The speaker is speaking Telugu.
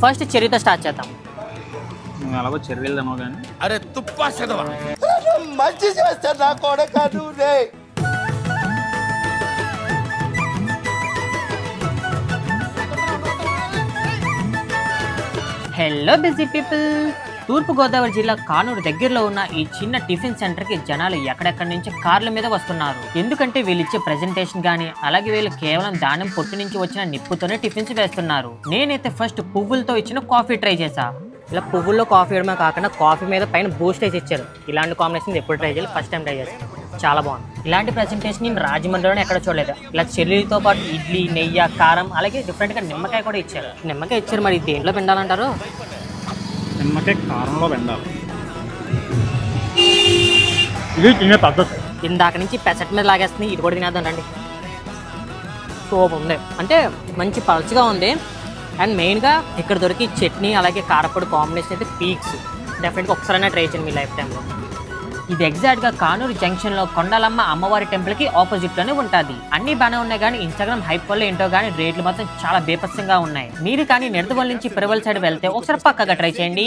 ఫస్ట్ చెర్రీతో స్టార్ట్ చేద్దాం. అలాగో చెర్రీలు తినవు కానీ. అరే తుప్పా చదవా మంచి చేస్తా నా కొడక నువ్వే. Hello busy people. తూర్పుగోదావరి జిల్లా కానూరు దగ్గరలో ఉన్న ఈ చిన్న టిఫిన్ సెంటర్ కి జనాలు ఎక్కడెక్కడి నుంచి కార్ల మీద వస్తున్నారు. ఎందుకంటే వీళ్ళు ఇచ్చే ప్రెజెంటేషన్ గానీ, అలాగే వీళ్ళు కేవలం ధాన్యం పొట్టు నుంచి వచ్చిన నిప్పుతోనే టిఫిన్స్ వేస్తున్నారు. నేనైతే ఫస్ట్ పువ్వులతో ఇచ్చిన కాఫీ ట్రై చేశా. ఇలా పువ్వుల్లో కాఫీ ఇవ్వడమే కాకుండా కాఫీ మీద పైన బూస్ట్ వేసి ఇచ్చారు. ఇలాంటి కాంబినేషన్ ఎప్పుడు ట్రై చేయాలి, ఫస్ట్ టైం ట్రై చేశాను. చాలా బాగుంది. ఇలాంటి ప్రెజెంటేషన్ నేను రాజమండ్రిలోనే ఎక్కడ చూడలేదు. ఇలా చెర్రీలతో పాటు ఇడ్లీ, నెయ్యి, కారం, అలాగే డిఫరెంట్గా నిమ్మకాయ కూడా ఇచ్చారు. నిమ్మకాయ ఇచ్చారు, మరి దేంట్లో పిండాలంటారు? నిమ్మకాయ కారంలో వెండాలి. ఇది తినే పద్ధతి. ఇందాక నుంచి పెసట్ మీద లాగేస్తుంది, ఇది కూడా తినేద్దాం రండి. సూపర్ ఉంది, అంటే మంచి పల్చగా ఉంది. అండ్ మెయిన్గా ఇక్కడ దొరికి చట్నీ అలాగే కారపొడి కాంబినేషన్ అయితే పీక్స్. డెఫినెట్గా ఒకసారైనా ట్రై చేయండి మీ లైఫ్ టైంలో. ఇది ఎగ్జాక్ట్గా కానూరు జంక్షన్లో కొండలమ్మ అమ్మవారి టెంపుల్కి ఆపోజిట్లోనే ఉంటుంది. అన్ని బాగానే ఉన్నాయి కానీ ఇన్స్టాగ్రామ్ హైప్ వల్ల ఏంటో కానీ రేట్లు మాత్రం చాలా బేపస్సంగా ఉన్నాయి. మీరు కానీ నిడదవోలు నుంచి పెరవల్ సైడ్ వెళ్తే ఒకసారి పక్కగా ట్రై చేయండి.